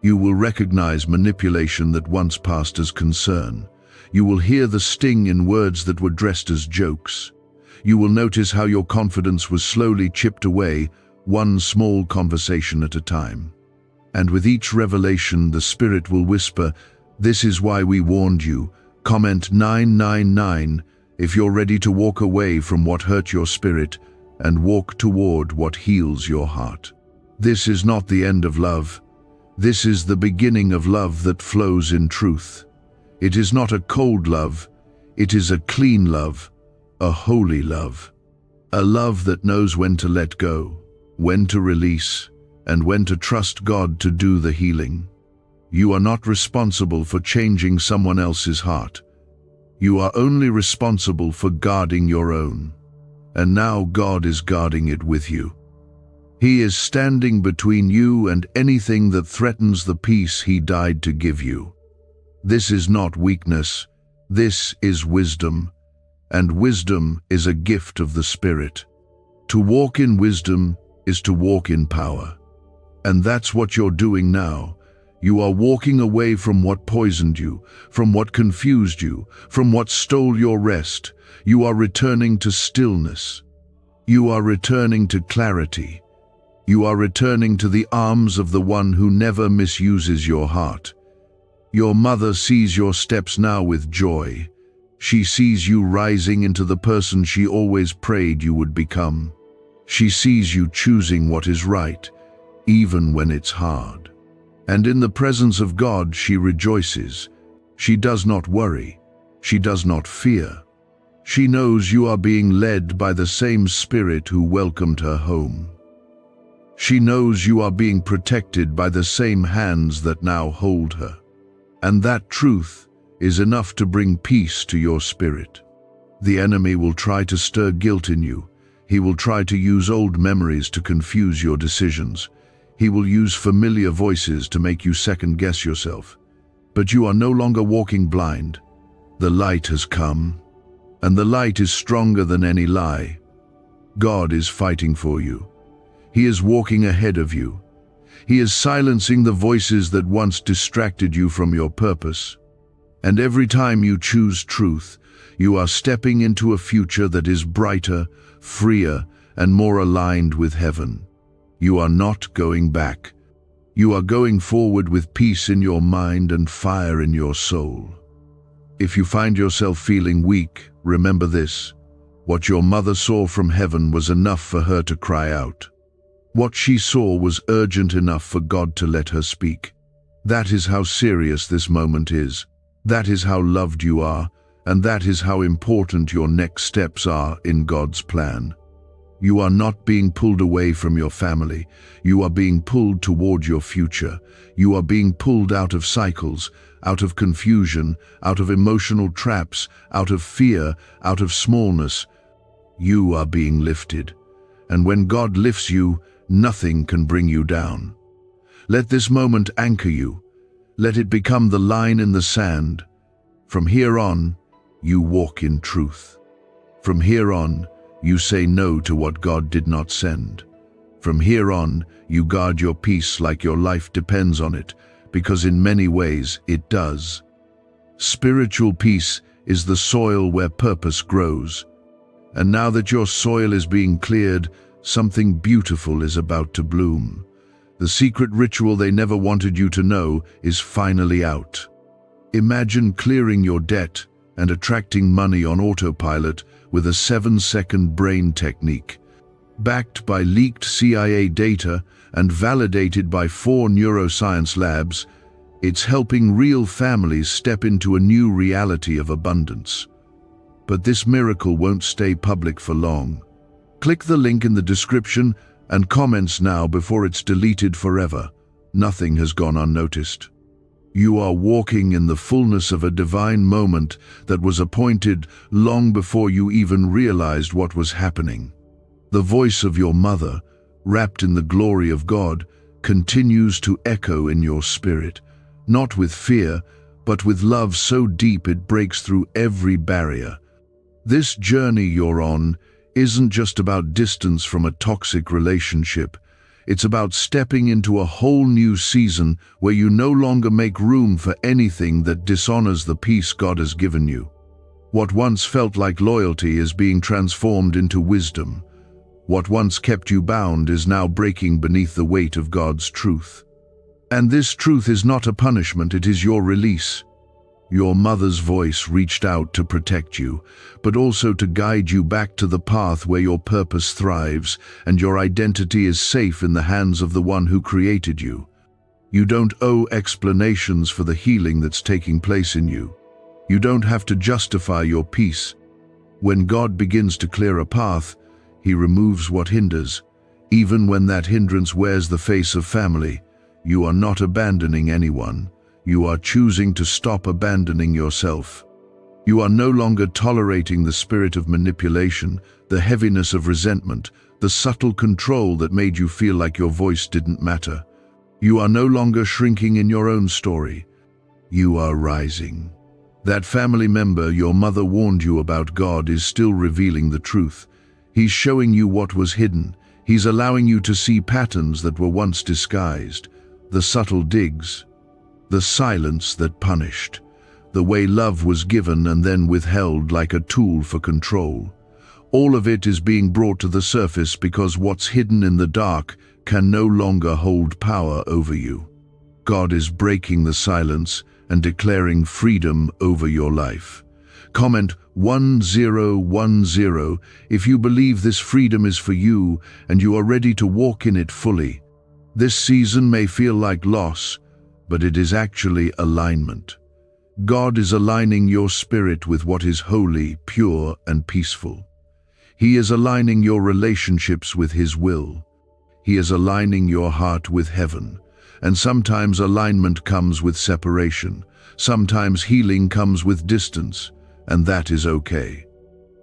You will recognize manipulation that once passed as concern. You will hear the sting in words that were dressed as jokes. You will notice how your confidence was slowly chipped away, one small conversation at a time. And with each revelation, the Spirit will whisper, "This is why we warned you." Comment 999 if you're ready to walk away from what hurt your spirit and walk toward what heals your heart. This is not the end of love. This is the beginning of love that flows in truth. It is not a cold love. It is a clean love, a holy love. A love that knows when to let go, when to release, and when to trust God to do the healing. You are not responsible for changing someone else's heart. You are only responsible for guarding your own. And now God is guarding it with you. He is standing between you and anything that threatens the peace He died to give you. This is not weakness. This is wisdom. And wisdom is a gift of the Spirit. To walk in wisdom is to walk in power. And that's what you're doing now. You are walking away from what poisoned you, from what confused you, from what stole your rest. You are returning to stillness. You are returning to clarity. You are returning to the arms of the one who never misuses your heart. Your mother sees your steps now with joy. She sees you rising into the person she always prayed you would become. She sees you choosing what is right, even when it's hard. And in the presence of God she rejoices. She does not worry. She does not fear. She knows you are being led by the same Spirit who welcomed her home. She knows you are being protected by the same hands that now hold her. And that truth is enough to bring peace to your spirit. The enemy will try to stir guilt in you. He will try to use old memories to confuse your decisions. He will use familiar voices to make you second-guess yourself. But you are no longer walking blind. The light has come, and the light is stronger than any lie. God is fighting for you. He is walking ahead of you. He is silencing the voices that once distracted you from your purpose. And every time you choose truth, you are stepping into a future that is brighter, freer, and more aligned with heaven. You are not going back. You are going forward with peace in your mind and fire in your soul. If you find yourself feeling weak, remember this: what your mother saw from heaven was enough for her to cry out. What she saw was urgent enough for God to let her speak. That is how serious this moment is. That is how loved you are, and that is how important your next steps are in God's plan. You are not being pulled away from your family. You are being pulled toward your future. You are being pulled out of cycles, out of confusion, out of emotional traps, out of fear, out of smallness. You are being lifted. And when God lifts you, nothing can bring you down. Let this moment anchor you. Let it become the line in the sand. From here on, you walk in truth. From here on, you say no to what God did not send. From here on, you guard your peace like your life depends on it, because in many ways it does. Spiritual peace is the soil where purpose grows. And now that your soil is being cleared, something beautiful is about to bloom. The secret ritual they never wanted you to know is finally out. Imagine clearing your debt and attracting money on autopilot with a 7-second brain technique. Backed by leaked CIA data and validated by 4 neuroscience labs, it's helping real families step into a new reality of abundance. But this miracle won't stay public for long. Click the link in the description and comments now before it's deleted forever. Nothing has gone unnoticed. You are walking in the fullness of a divine moment that was appointed long before you even realized what was happening. The voice of your mother, wrapped in the glory of God, continues to echo in your spirit, not with fear, but with love so deep it breaks through every barrier. This journey you're on isn't just about distance from a toxic relationship. It's about stepping into a whole new season where you no longer make room for anything that dishonors the peace God has given you. What once felt like loyalty is being transformed into wisdom. What once kept you bound is now breaking beneath the weight of God's truth. And this truth is not a punishment, it is your release. Your mother's voice reached out to protect you, but also to guide you back to the path where your purpose thrives and your identity is safe in the hands of the one who created you. You don't owe explanations for the healing that's taking place in you. You don't have to justify your peace. When God begins to clear a path, He removes what hinders. Even when that hindrance wears the face of family, you are not abandoning anyone. You are choosing to stop abandoning yourself. You are no longer tolerating the spirit of manipulation, the heaviness of resentment, the subtle control that made you feel like your voice didn't matter. You are no longer shrinking in your own story. You are rising. That family member your mother warned you about God is still revealing the truth. He's showing you what was hidden. He's allowing you to see patterns that were once disguised, the subtle digs, the silence that punished, the way love was given and then withheld like a tool for control. All of it is being brought to the surface because what's hidden in the dark can no longer hold power over you. God is breaking the silence and declaring freedom over your life. Comment 1010 if you believe this freedom is for you and you are ready to walk in it fully. This season may feel like loss, but it is actually alignment. God is aligning your spirit with what is holy, pure, and peaceful. He is aligning your relationships with His will. He is aligning your heart with heaven. And sometimes alignment comes with separation. Sometimes healing comes with distance, and that is okay.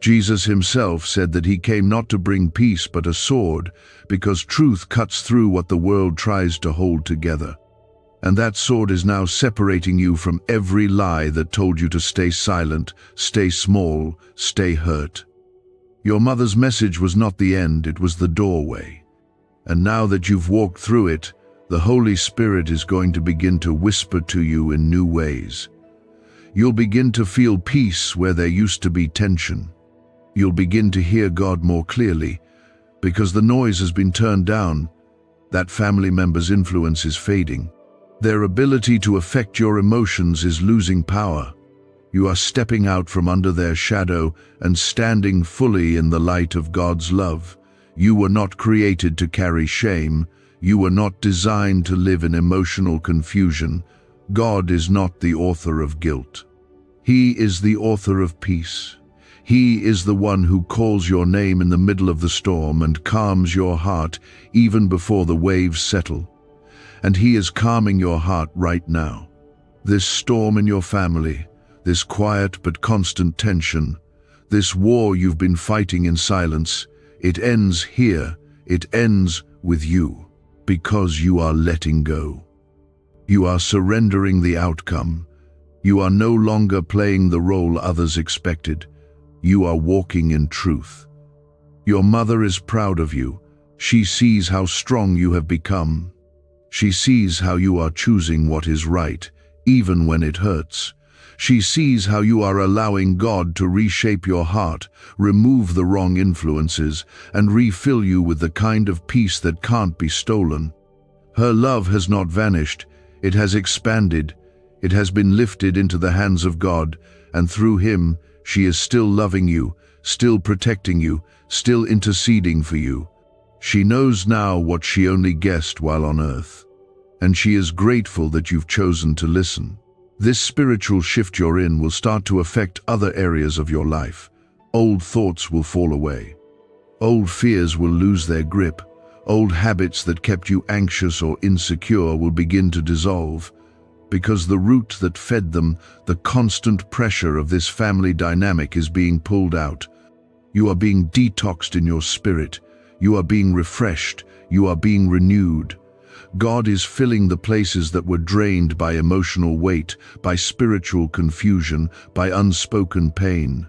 Jesus Himself said that He came not to bring peace but a sword, because truth cuts through what the world tries to hold together. And that sword is now separating you from every lie that told you to stay silent, stay small, stay hurt. Your mother's message was not the end, it was the doorway. And now that you've walked through it, the Holy Spirit is going to begin to whisper to you in new ways. You'll begin to feel peace where there used to be tension. You'll begin to hear God more clearly, because the noise has been turned down. That family member's influence is fading. Their ability to affect your emotions is losing power. You are stepping out from under their shadow and standing fully in the light of God's love. You were not created to carry shame. You were not designed to live in emotional confusion. God is not the author of guilt. He is the author of peace. He is the one who calls your name in the middle of the storm and calms your heart even before the waves settle. And He is calming your heart right now. This storm in your family, this quiet but constant tension, this war you've been fighting in silence, it ends here. It ends with you, because you are letting go. You are surrendering the outcome. You are no longer playing the role others expected. You are walking in truth. Your mother is proud of you. She sees how strong you have become. She sees how you are choosing what is right, even when it hurts. She sees how you are allowing God to reshape your heart, remove the wrong influences, and refill you with the kind of peace that can't be stolen. Her love has not vanished. It has expanded. It has been lifted into the hands of God, and through Him, she is still loving you, still protecting you, still interceding for you. She knows now what she only guessed while on earth, and she is grateful that you've chosen to listen. This spiritual shift you're in will start to affect other areas of your life. Old thoughts will fall away. Old fears will lose their grip. Old habits that kept you anxious or insecure will begin to dissolve, because the root that fed them, the constant pressure of this family dynamic, is being pulled out. You are being detoxed in your spirit. You are being refreshed. You are being renewed. God is filling the places that were drained by emotional weight, by spiritual confusion, by unspoken pain.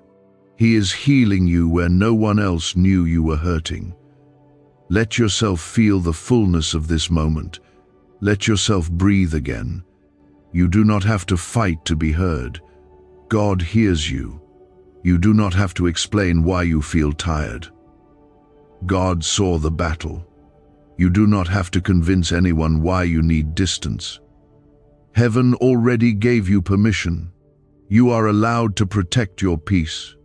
He is healing you where no one else knew you were hurting. Let yourself feel the fullness of this moment. Let yourself breathe again. You do not have to fight to be heard. God hears you. You do not have to explain why you feel tired. God saw the battle. You do not have to convince anyone why you need distance. Heaven already gave you permission. You are allowed to protect your peace.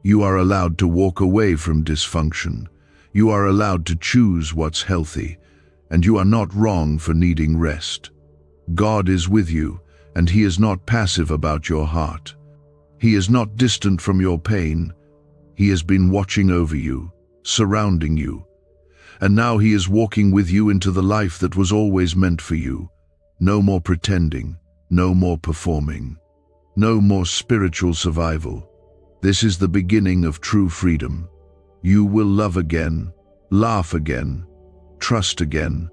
You are allowed to walk away from dysfunction. You are allowed to choose what's healthy, and you are not wrong for needing rest. God is with you, and He is not passive about your heart. He is not distant from your pain. He has been watching over you, surrounding you, and now He is walking with you into the life that was always meant for you. No more pretending, no more performing, no more spiritual survival. This is the beginning of true freedom. You will love again, laugh again, trust again,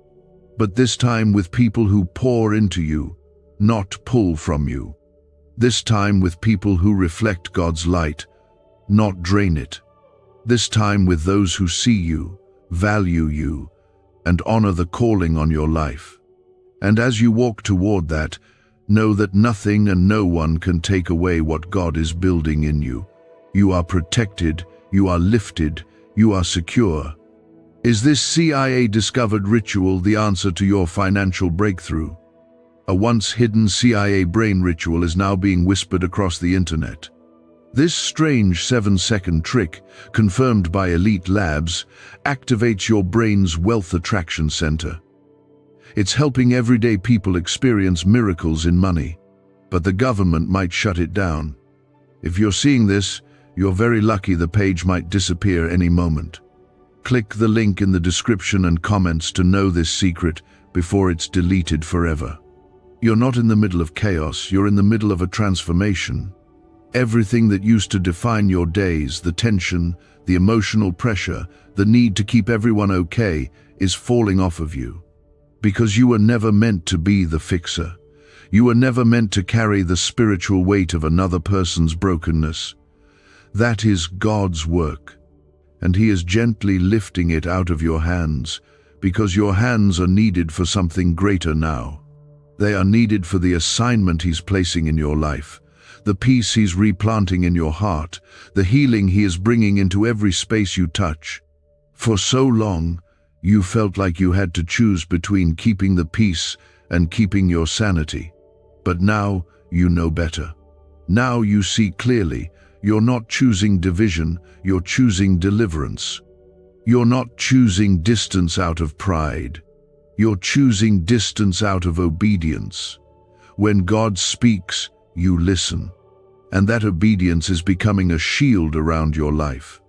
but this time with people who pour into you, not pull from you. This time with people who reflect God's light, not drain it. This time with those who see you, value you, and honor the calling on your life. And as you walk toward that, know that nothing and no one can take away what God is building in you. You are protected, you are lifted, you are secure. Is this CIA-discovered ritual the answer to your financial breakthrough? A once hidden CIA brain ritual is now being whispered across the internet. This strange 7-second trick, confirmed by elite labs, activates your brain's wealth attraction center. It's helping everyday people experience miracles in money, but the government might shut it down. If you're seeing this, you're very lucky. The page might disappear any moment. Click the link in the description and comments to know this secret before it's deleted forever. You're not in the middle of chaos, you're in the middle of a transformation. Everything that used to define your days, the tension, the emotional pressure, the need to keep everyone okay, is falling off of you. Because you were never meant to be the fixer. You were never meant to carry the spiritual weight of another person's brokenness. That is God's work, and He is gently lifting it out of your hands, because your hands are needed for something greater now. They are needed for the assignment He's placing in your life, the peace He's replanting in your heart, the healing He is bringing into every space you touch. For so long, you felt like you had to choose between keeping the peace and keeping your sanity. But now you know better. Now you see clearly. You're not choosing division, you're choosing deliverance. You're not choosing distance out of pride. You're choosing distance out of obedience. When God speaks, you listen. And that obedience is becoming a shield around your life.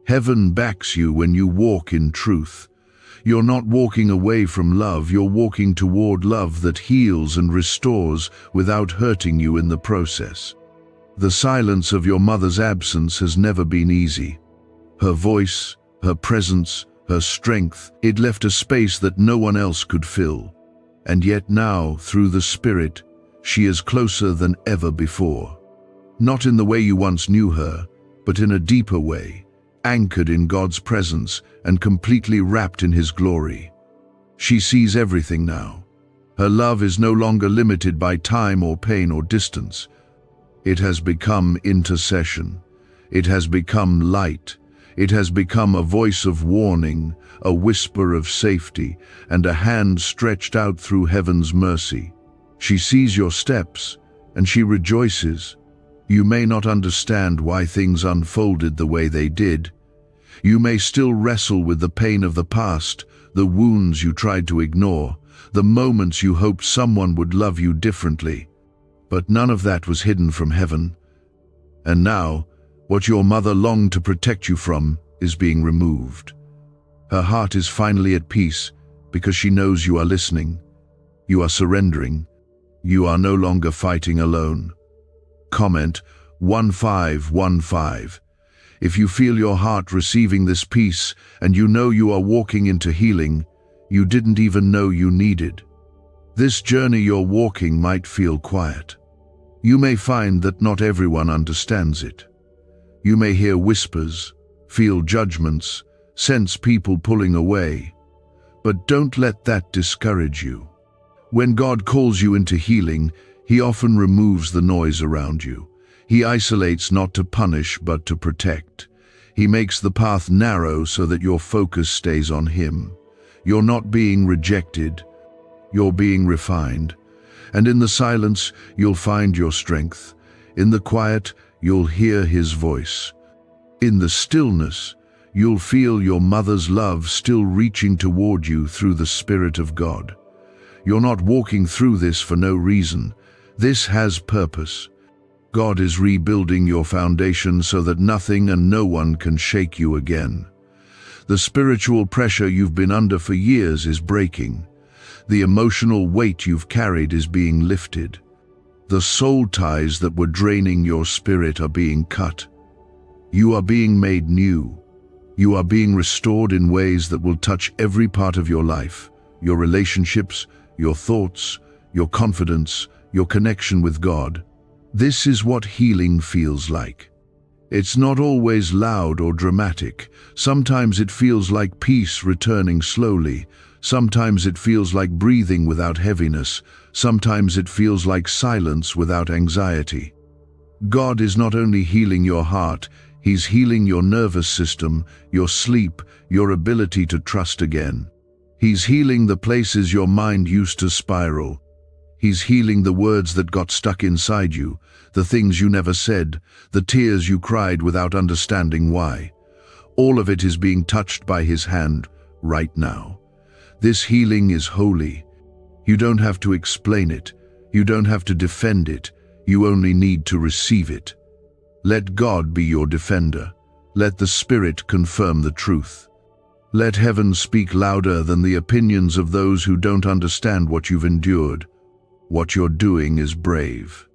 Heaven backs you when you walk in truth. You're not walking away from love, you're walking toward love that heals and restores without hurting you in the process. The silence of your mother's absence has never been easy. Her voice, her presence, her strength, it left a space that no one else could fill. And yet now, through the Spirit, she is closer than ever before. Not in the way you once knew her, but in a deeper way, anchored in God's presence and completely wrapped in His glory. She sees everything now. Her love is no longer limited by time or pain or distance. It has become intercession. It has become light. It has become a voice of warning, a whisper of safety, and a hand stretched out through heaven's mercy. She sees your steps, and she rejoices. You may not understand why things unfolded the way they did. You may still wrestle with the pain of the past, the wounds you tried to ignore, the moments you hoped someone would love you differently. But none of that was hidden from heaven. And now, what your mother longed to protect you from is being removed. Her heart is finally at peace because she knows you are listening. You are surrendering. You are no longer fighting alone. Comment 1515. If you feel your heart receiving this peace and you know you are walking into healing you didn't even know you needed. This journey you're walking might feel quiet. You may find that not everyone understands it. You may hear whispers, feel judgments, sense people pulling away. But don't let that discourage you. When God calls you into healing, He often removes the noise around you. He isolates not to punish but to protect. He makes the path narrow so that your focus stays on Him. You're not being rejected. You're being refined. And in the silence, you'll find your strength. In the quiet, you'll hear His voice. In the stillness, you'll feel your mother's love still reaching toward you through the Spirit of God. You're not walking through this for no reason. This has purpose. God is rebuilding your foundation so that nothing and no one can shake you again. The spiritual pressure you've been under for years is breaking. The emotional weight you've carried is being lifted. The soul ties that were draining your spirit are being cut. You are being made new. You are being restored in ways that will touch every part of your life, your relationships, your thoughts, your confidence, your connection with God. This is what healing feels like. It's not always loud or dramatic. Sometimes it feels like peace returning slowly. Sometimes it feels like breathing without heaviness. Sometimes it feels like silence without anxiety. God is not only healing your heart, He's healing your nervous system, your sleep, your ability to trust again. He's healing the places your mind used to spiral. He's healing the words that got stuck inside you, the things you never said, the tears you cried without understanding why. All of it is being touched by His hand right now. This healing is holy. You don't have to explain it. You don't have to defend it. You only need to receive it. Let God be your defender. Let the Spirit confirm the truth. Let heaven speak louder than the opinions of those who don't understand what you've endured. What you're doing is brave.